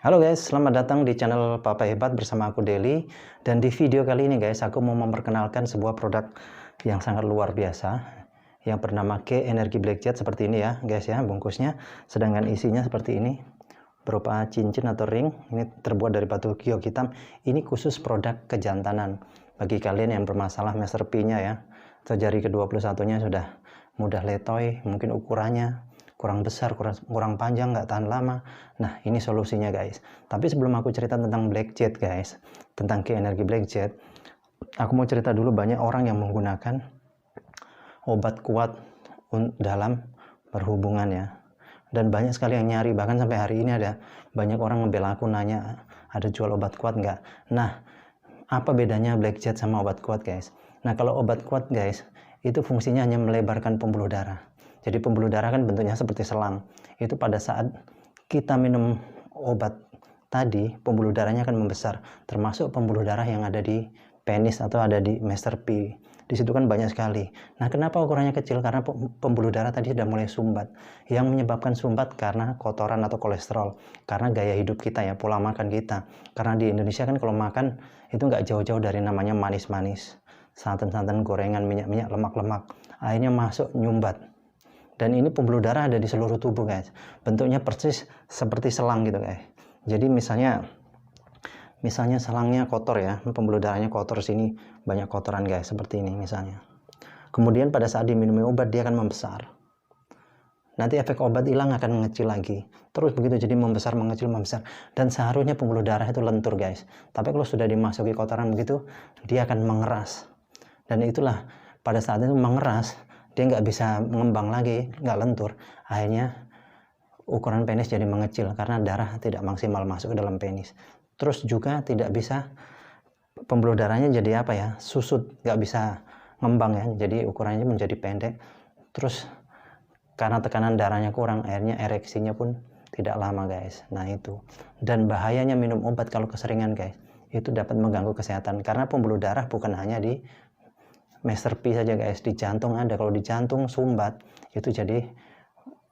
Halo guys, selamat datang di channel Papa Hebat bersama aku Deli. Dan di video kali ini guys, aku mau memperkenalkan sebuah produk yang sangat luar biasa yang bernama K Energy Black Jet seperti ini ya guys ya, bungkusnya. Sedangkan isinya seperti ini, berupa cincin atau ring. Ini terbuat dari batu giok hitam. Ini khusus produk kejantanan bagi kalian yang bermasalah Master P-nya ya, atau jari ke-21-nya sudah mudah letoy, mungkin ukurannya kurang besar, kurang panjang, nggak tahan lama. Nah, ini solusinya guys. Tapi sebelum aku cerita tentang Black Jet guys, tentang K Energy Black Jet, aku mau cerita dulu banyak orang yang menggunakan obat kuat dalam berhubungan ya. Dan banyak sekali yang nyari, bahkan sampai hari ini ada banyak orang ngebel aku nanya, ada jual obat kuat nggak? Nah, apa bedanya Black Jet sama obat kuat guys? Nah, kalau obat kuat guys, itu fungsinya hanya melebarkan pembuluh darah. Jadi pembuluh darah kan bentuknya seperti selang. Itu pada saat kita minum obat tadi, pembuluh darahnya akan membesar. Termasuk pembuluh darah yang ada di penis atau ada di Master P. Di situ kan banyak sekali. Nah, kenapa ukurannya kecil? Karena pembuluh darah tadi sudah mulai sumbat. Yang menyebabkan sumbat karena kotoran atau kolesterol. Karena gaya hidup kita ya, pola makan kita. Karena di Indonesia kan kalau makan itu nggak jauh-jauh dari namanya manis-manis. Santan-santan, gorengan, minyak-minyak, lemak-lemak. Akhirnya masuk nyumbat. Dan ini pembuluh darah ada di seluruh tubuh guys. Bentuknya persis seperti selang gitu guys. Jadi misalnya selangnya kotor ya, pembuluh darahnya kotor, sini banyak kotoran guys, seperti ini misalnya. Kemudian pada saat diminum obat dia akan membesar. Nanti efek obat hilang akan mengecil lagi. Terus begitu, jadi membesar, mengecil, membesar. Dan seharusnya pembuluh darah itu lentur guys. Tapi kalau sudah dimasuki kotoran begitu, dia akan mengeras. Dan itulah pada saat itu mengeras, dia nggak bisa mengembang lagi, nggak lentur. Akhirnya ukuran penis jadi mengecil karena darah tidak maksimal masuk ke dalam penis. Terus juga tidak bisa, pembuluh darahnya jadi apa ya, susut, nggak bisa ngembang ya, jadi ukurannya menjadi pendek. Terus karena tekanan darahnya kurang, akhirnya ereksinya pun tidak lama guys. Nah itu, dan bahayanya minum obat kalau keseringan guys, itu dapat mengganggu kesehatan. Karena pembuluh darah bukan hanya di Master P saja guys, di jantung ada. Kalau di jantung sumbat, itu jadi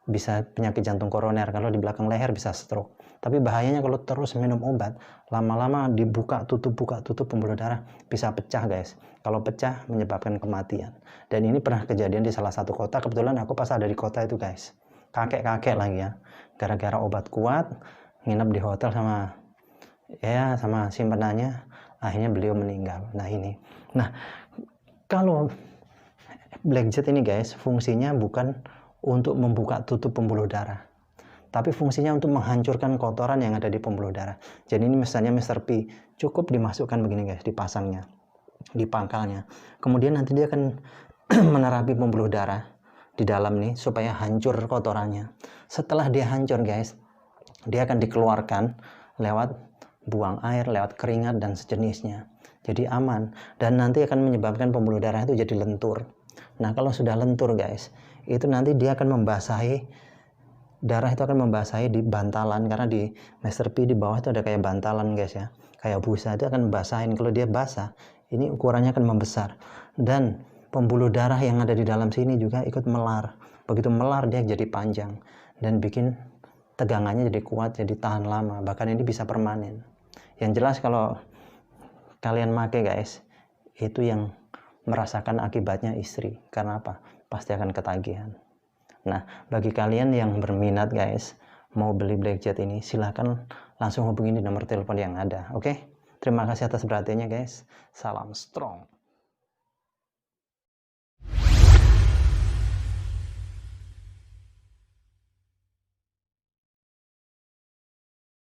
bisa penyakit jantung koroner. Kalau di belakang leher bisa stroke. Tapi bahayanya kalau terus minum obat, lama-lama dibuka tutup pembuluh darah, bisa pecah guys. Kalau pecah menyebabkan kematian. Dan ini pernah kejadian di salah satu kota. Kebetulan aku pas ada di kota itu guys, kakek-kakek lagi ya, gara-gara obat kuat nginep di hotel sama simpenannya, akhirnya beliau meninggal. Nah ini, kalau Black Jet ini guys, fungsinya bukan untuk membuka tutup pembuluh darah, tapi fungsinya untuk menghancurkan kotoran yang ada di pembuluh darah. Jadi ini misalnya Master P, cukup dimasukkan begini guys, dipasangnya di pangkalnya. Kemudian nanti dia akan menerapi pembuluh darah di dalam nih supaya hancur kotorannya. Setelah dia hancur guys, dia akan dikeluarkan lewat buang air, lewat keringat dan sejenisnya. Jadi aman, dan nanti akan menyebabkan pembuluh darah itu jadi lentur. Nah kalau sudah lentur guys, itu nanti dia akan membasahi, darah itu akan membasahi di bantalan. Karena di Master P di bawah itu ada kayak bantalan guys ya, kayak busa, itu akan basahin. Kalau dia basah, ini ukurannya akan membesar. Dan pembuluh darah yang ada di dalam sini juga ikut melar. Begitu melar dia jadi panjang dan bikin tegangannya jadi kuat, jadi tahan lama. Bahkan ini bisa permanen. Yang jelas kalau kalian make guys, itu yang merasakan akibatnya istri. Karena apa? Pasti akan ketagihan. Nah, bagi kalian yang berminat guys, mau beli Black Jet ini, silahkan langsung hubungi di nomor telepon yang ada. Oke? Terima kasih atas perhatiannya guys. Salam strong.